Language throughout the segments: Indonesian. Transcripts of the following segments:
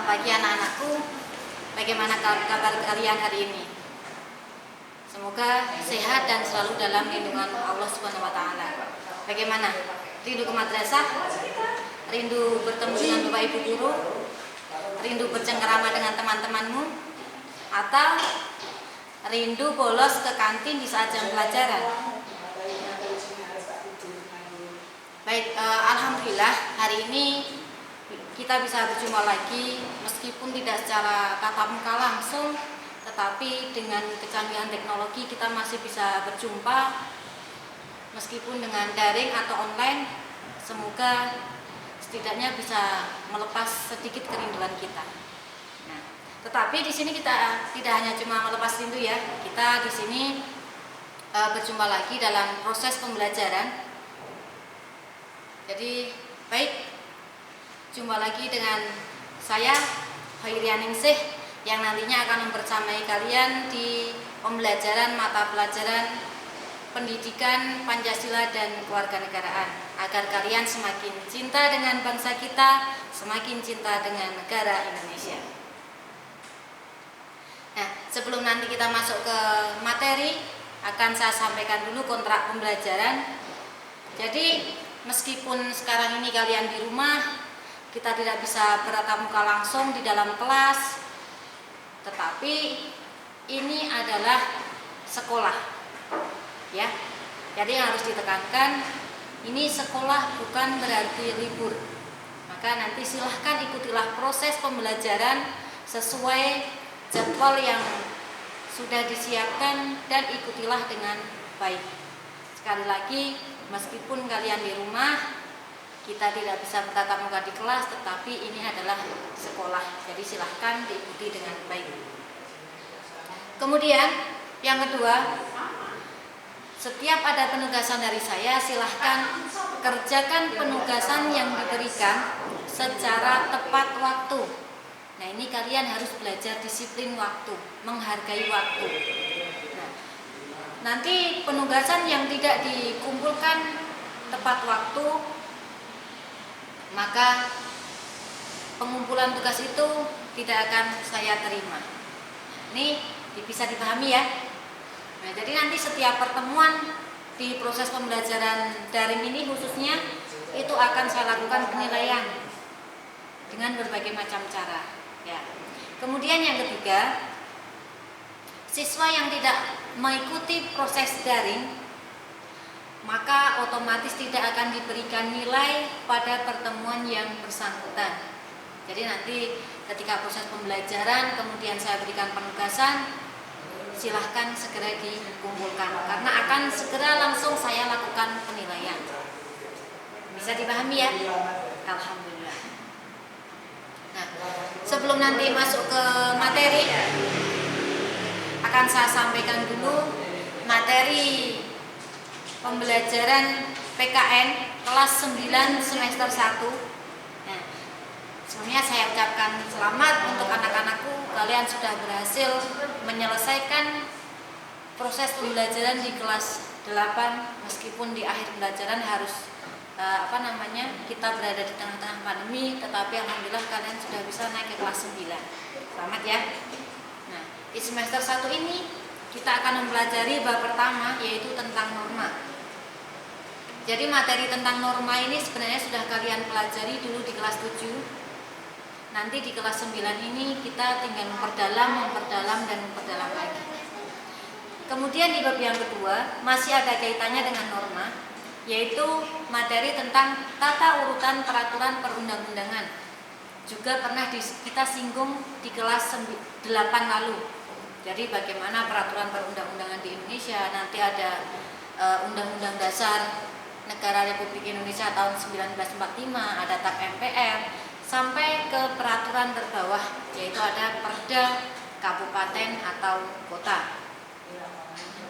pagi anak-anakku. Bagaimana kabar kalian hari ini? Semoga sehat dan selalu dalam lindungan Allah Subhanahu wa taala. Bagaimana? Rindu ke madrasah? Rindu bertemu dengan Bapak Ibu guru? Rindu bercengkerama dengan teman-temanmu? Atau rindu bolos ke kantin di saat jam pelajaran? Baik, alhamdulillah hari ini kita bisa berjumpa lagi meskipun tidak secara tatap muka langsung, tetapi dengan kecanggihan teknologi kita masih bisa berjumpa meskipun dengan daring atau online. Semoga setidaknya bisa melepas sedikit kerinduan kita. Nah, tetapi di sini kita tidak hanya cuma melepas rindu ya, kita di sini berjumpa lagi dalam proses pembelajaran. Jadi baik, jumpa lagi dengan saya Hoirianingsih yang nantinya akan membersamai kalian di pembelajaran mata pelajaran pendidikan Pancasila dan kewarganegaraan agar kalian semakin cinta dengan bangsa kita, semakin cinta dengan negara Indonesia. Nah, sebelum nanti kita masuk ke materi, akan saya sampaikan dulu kontrak pembelajaran. Jadi meskipun sekarang ini kalian di rumah, kita tidak bisa bertatap muka langsung di dalam kelas, tetapi ini adalah sekolah, ya. Jadi harus ditekankan, ini sekolah bukan berarti libur. Maka nanti silahkan ikutilah proses pembelajaran sesuai jadwal yang sudah disiapkan dan ikutilah dengan baik. Sekali lagi, meskipun kalian di rumah, kita tidak bisa bertatap muka di kelas, tetapi ini adalah sekolah. Jadi silahkan diikuti dengan baik. Kemudian yang kedua, setiap ada penugasan dari saya, silahkan kerjakan penugasan yang diberikan secara tepat waktu. Nah, ini kalian harus belajar disiplin waktu, menghargai waktu. Nah, nanti penugasan yang tidak dikumpulkan tepat waktu, maka pengumpulan tugas itu tidak akan saya terima. Ini bisa dipahami ya. Nah, jadi nanti setiap pertemuan di proses pembelajaran daring ini khususnya itu akan saya lakukan penilaian dengan berbagai macam cara. Ya. Kemudian yang ketiga, siswa yang tidak mengikuti proses daring maka otomatis tidak akan diberikan nilai pada pertemuan yang bersangkutan. Jadi nanti ketika proses pembelajaran kemudian saya berikan penugasan, silahkan segera dikumpulkan karena akan segera langsung saya lakukan penilaian. Bisa dipahami ya? Alhamdulillah. Nah, sebelum nanti masuk ke materi, akan saya sampaikan dulu materi pembelajaran PKN kelas 9 semester 1. Nah, sebelumnya saya ucapkan selamat untuk anak-anakku, kalian sudah berhasil menyelesaikan proses pembelajaran di kelas 8 meskipun di akhir pembelajaran harus kita berada di tengah-tengah pandemi, tetapi alhamdulillah kalian sudah bisa naik ke kelas 9. Selamat ya. Nah, di semester 1 ini kita akan mempelajari bab pertama, yaitu tentang norma. Jadi materi tentang norma ini sebenarnya sudah kalian pelajari dulu di kelas 7. Nanti di kelas 9 ini kita tinggal memperdalam lagi. Kemudian di bab yang kedua masih ada kaitannya dengan norma, yaitu materi tentang tata urutan peraturan perundang-undangan. Juga pernah kita singgung di kelas 8 lalu. Jadi bagaimana peraturan perundang-undangan di Indonesia, nanti ada Undang-Undang Dasar Negara Republik Indonesia tahun 1945, ada TAP MPR, sampai ke peraturan terbawah, yaitu ada Perda Kabupaten atau Kota.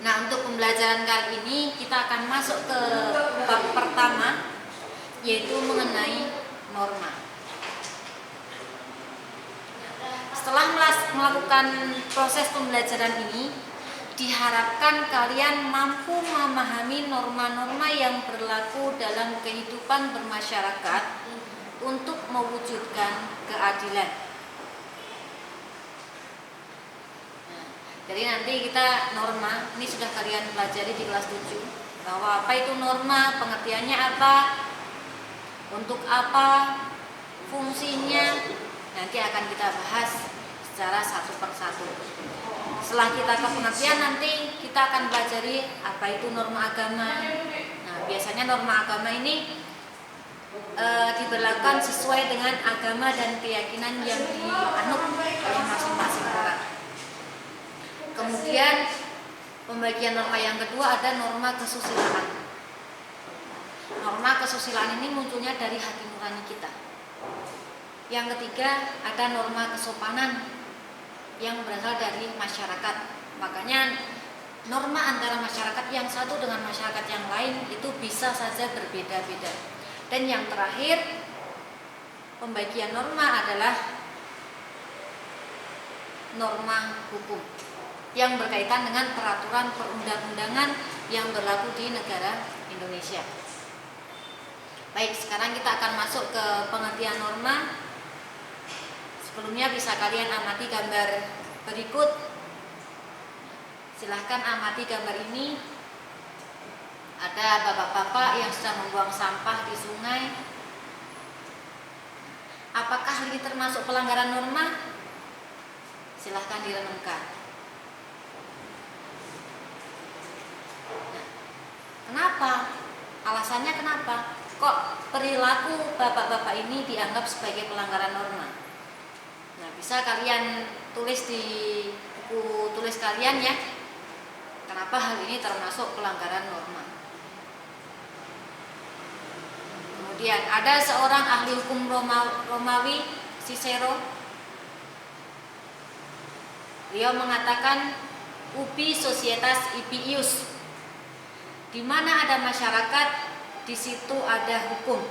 Nah, untuk pembelajaran kali ini kita akan masuk ke bab pertama, yaitu mengenai norma. Setelah melakukan proses pembelajaran ini, diharapkan kalian mampu memahami norma-norma yang berlaku dalam kehidupan bermasyarakat untuk mewujudkan keadilan. Jadi nanti kita norma, ini sudah kalian pelajari di kelas 7, bahwa apa itu norma, pengertiannya apa, untuk apa, fungsinya, nanti akan kita bahas secara satu per satu. Setelah kita ke pengertian, nanti kita akan pelajari apa itu norma agama. Nah, biasanya norma agama ini diberlakukan sesuai dengan agama dan keyakinan yang dianut oleh masing-masing orang. Kemudian pembagian norma yang kedua ada norma kesusilaan. Norma kesusilaan ini munculnya dari hati nurani kita. Yang ketiga ada norma kesopanan yang berasal dari masyarakat. Makanya norma antara masyarakat yang satu dengan masyarakat yang lain itu bisa saja berbeda-beda. Dan yang terakhir, pembagian norma adalah norma hukum yang berkaitan dengan peraturan perundang-undangan yang berlaku di negara Indonesia. Baik, sekarang kita akan masuk ke pengertian norma. Sebelumnya bisa kalian amati gambar berikut. Silahkan amati gambar ini. Ada bapak-bapak yang sedang membuang sampah di sungai. Apakah ini termasuk pelanggaran norma? Silahkan direnungkan. Nah, kenapa? Alasannya kenapa? Kok perilaku bapak-bapak ini dianggap sebagai pelanggaran norma? Nah, bisa kalian tulis di buku tulis kalian ya. Kenapa hal ini termasuk pelanggaran norma? Kemudian ada seorang ahli hukum Romawi, Cicero. Beliau mengatakan ubi societas ibi ius. Di mana ada masyarakat, di situ ada hukum.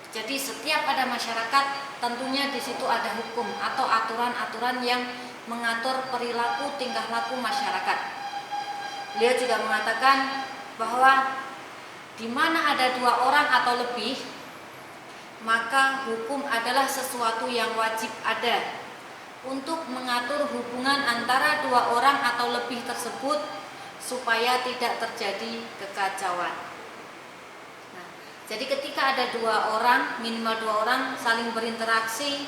Jadi setiap ada masyarakat, tentunya di situ ada hukum atau aturan-aturan yang mengatur perilaku tingkah laku masyarakat. Beliau juga mengatakan bahwa di mana ada dua orang atau lebih, maka hukum adalah sesuatu yang wajib ada untuk mengatur hubungan antara dua orang atau lebih tersebut supaya tidak terjadi kekacauan. Nah, jadi ketika ada dua orang, minimal dua orang saling berinteraksi,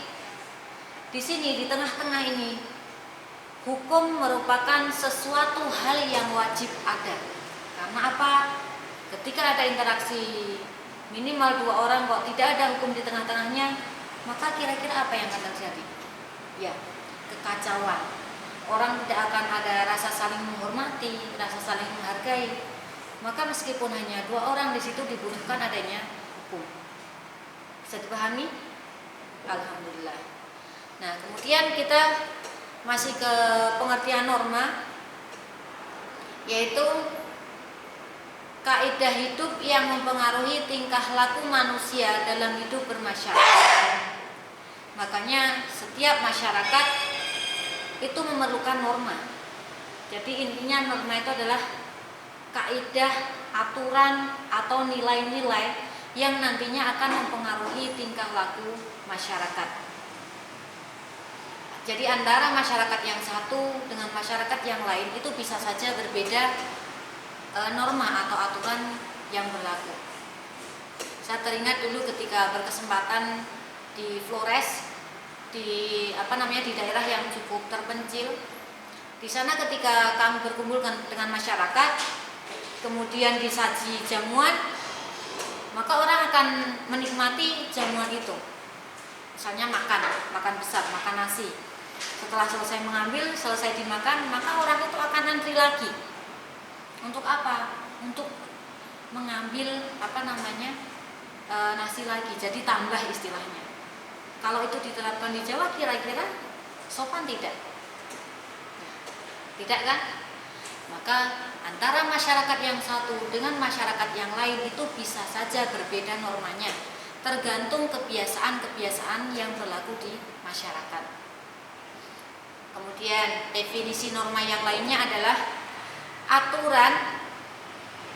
di sini di tengah-tengah ini hukum merupakan sesuatu hal yang wajib ada. Karena apa? Ketika ada interaksi minimal dua orang kok tidak ada hukum di tengah-tengahnya, maka kira-kira apa yang akan terjadi? Ya, kekacauan. Orang tidak akan ada rasa saling menghormati, rasa saling menghargai. Maka meskipun hanya dua orang, di situ dibutuhkan adanya hukum. Bisa dipahami? Alhamdulillah. Nah, kemudian kita masih ke pengertian norma, yaitu kaidah hidup yang mempengaruhi tingkah laku manusia dalam hidup bermasyarakat. Makanya setiap masyarakat itu memerlukan norma. Jadi intinya norma itu adalah kaidah, aturan atau nilai-nilai yang nantinya akan mempengaruhi tingkah laku masyarakat. Jadi antara masyarakat yang satu dengan masyarakat yang lain itu bisa saja berbeda norma atau aturan yang berlaku. Saya teringat dulu ketika berkesempatan di Flores, di daerah yang cukup terpencil. Di sana ketika kami berkumpul dengan masyarakat, kemudian disaji jamuan, maka orang akan menikmati jamuan itu. Misalnya makan besar, makan nasi. Setelah selesai mengambil, selesai dimakan, maka orang itu akan antri lagi. Untuk apa? Untuk mengambil nasi lagi. Jadi tambah istilahnya. Kalau itu diterapkan di Jawa, kira-kira sopan tidak? Tidak kan? Maka antara masyarakat yang satu dengan masyarakat yang lain itu bisa saja berbeda normanya, tergantung kebiasaan-kebiasaan yang berlaku di masyarakat. Kemudian definisi norma yang lainnya adalah aturan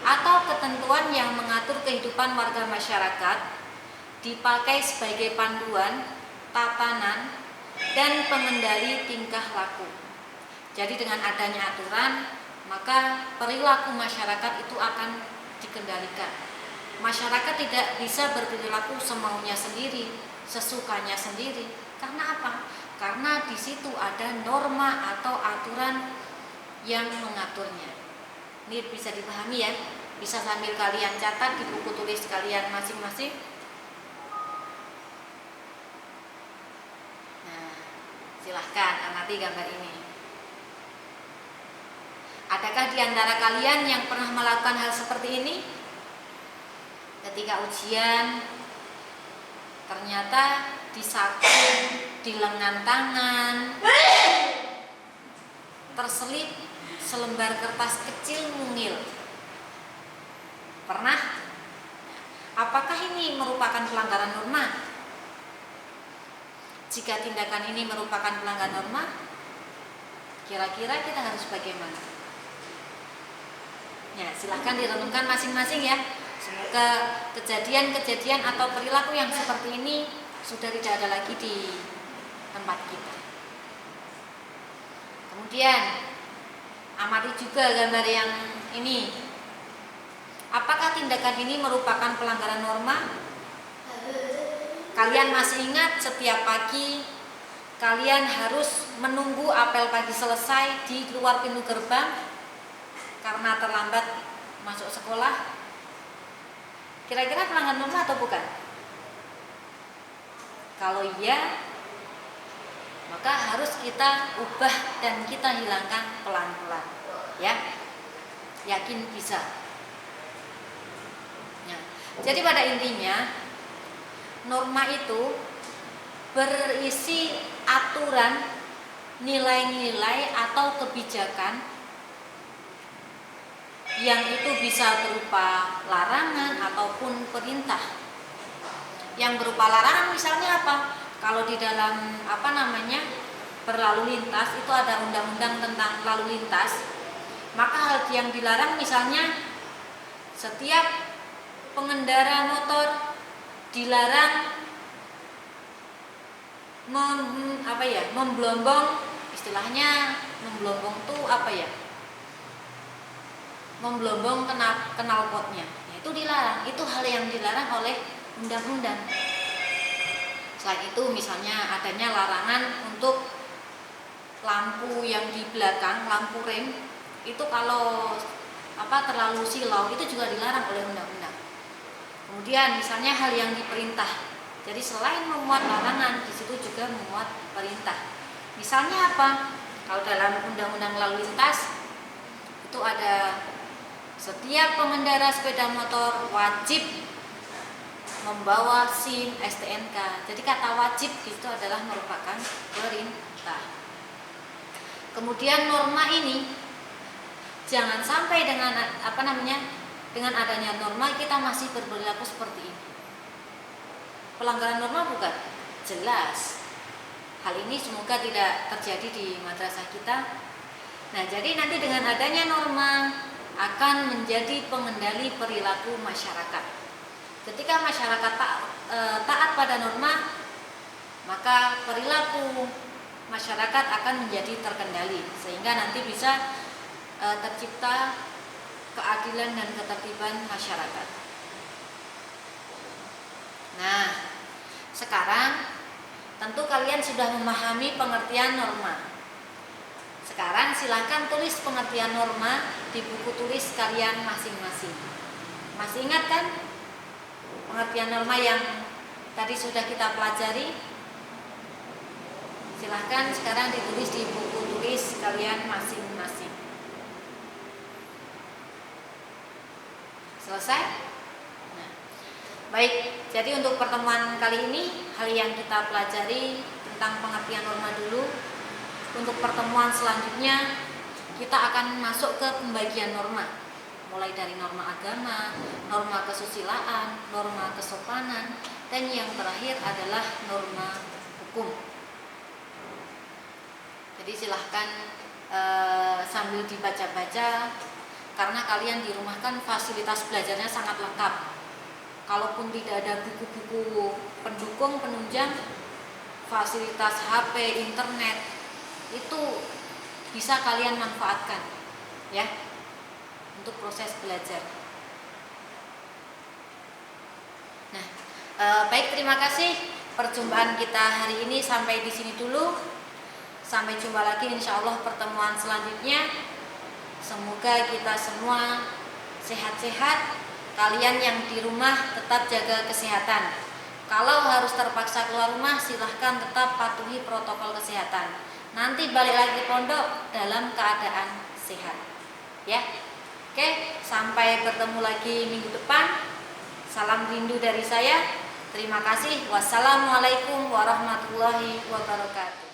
atau ketentuan yang mengatur kehidupan warga masyarakat, dipakai sebagai panduan, tatanan, dan pengendali tingkah laku. Jadi dengan adanya aturan, maka perilaku masyarakat itu akan dikendalikan. Masyarakat tidak bisa berperilaku semaunya sendiri, sesukanya sendiri. Karena apa? Karena di situ ada norma atau aturan yang mengaturnya. Ini bisa dipahami ya? Bisa sambil kalian catat di buku tulis kalian masing-masing. Nah, silahkan amati gambar ini. Adakah di antara kalian yang pernah melakukan hal seperti ini? Ketika ujian, ternyata disaku di lengan tangan, terselip selembar kertas kecil mungil. Pernah? Apakah ini merupakan pelanggaran norma? Jika tindakan ini merupakan pelanggaran norma, kira-kira kita harus bagaimana? Ya, silahkan direnungkan masing-masing ya. Semoga kejadian-kejadian atau perilaku yang seperti ini sudah tidak ada lagi di tempat kita. Kemudian amati juga gambar yang ini. Apakah tindakan ini merupakan pelanggaran norma? Kalian masih ingat setiap pagi kalian harus menunggu apel pagi selesai di keluar pintu gerbang karena terlambat masuk sekolah? Kira-kira pelanggaran norma atau bukan? Kalau iya, maka harus kita ubah dan kita hilangkan pelan-pelan, ya. Yakin bisa. Ya. Jadi pada intinya norma itu berisi aturan, nilai-nilai atau kebijakan yang itu bisa berupa larangan ataupun perintah. Yang berupa larangan misalnya apa? Kalau di dalam berlalu lintas itu ada undang-undang tentang lalu lintas, maka hal yang dilarang misalnya setiap pengendara motor dilarang memblombong, istilahnya memblombong tuh memblombong knalpotnya. Itu dilarang, itu hal yang dilarang oleh undang-undang. Selain itu misalnya adanya larangan untuk lampu yang di belakang, lampu rem itu kalau terlalu silau itu juga dilarang oleh undang-undang. Kemudian misalnya hal yang diperintah. Jadi selain memuat larangan, di situ juga memuat perintah. Misalnya apa? Kalau dalam undang-undang lalu lintas itu ada setiap pengendara sepeda motor wajib membawa SIM STNK. Jadi kata wajib itu adalah merupakan perintah. Kemudian norma ini jangan sampai dengan dengan adanya norma kita masih berperilaku seperti ini. Pelanggaran norma bukan? Jelas. Hal ini semoga tidak terjadi di madrasah kita. Nah, jadi nanti dengan adanya norma akan menjadi pengendali perilaku masyarakat. Ketika masyarakat taat pada norma, maka perilaku masyarakat akan menjadi terkendali sehingga nanti bisa tercipta keadilan dan ketertiban masyarakat. Nah, sekarang tentu kalian sudah memahami pengertian norma. Sekarang silahkan tulis pengertian norma di buku tulis kalian masing-masing. Masih ingat kan pengertian norma yang tadi sudah kita pelajari? Silahkan sekarang ditulis di buku tulis kalian masing-masing. Selesai? Nah, baik, jadi untuk pertemuan kali ini hal yang kita pelajari tentang pengertian norma dulu. Untuk pertemuan selanjutnya kita akan masuk ke pembagian norma, mulai dari norma agama, norma kesusilaan, norma kesopanan, dan yang terakhir adalah norma hukum. Jadi silahkan sambil dibaca-baca, karena kalian di rumah kan fasilitas belajarnya sangat lengkap. Kalaupun tidak ada buku-buku pendukung, penunjang, fasilitas HP, internet itu bisa kalian manfaatkan ya untuk proses belajar. Nah, baik, terima kasih. Perjumpaan kita hari ini sampai di sini dulu. Sampai jumpa lagi insya Allah pertemuan selanjutnya. Semoga kita semua sehat-sehat. Kalian yang di rumah tetap jaga kesehatan. Kalau harus terpaksa keluar rumah, silahkan tetap patuhi protokol kesehatan. Nanti balik lagi ke pondok dalam keadaan sehat. Ya, oke. Sampai bertemu lagi minggu depan. Salam rindu dari saya. Terima kasih. Wassalamualaikum warahmatullahi wabarakatuh.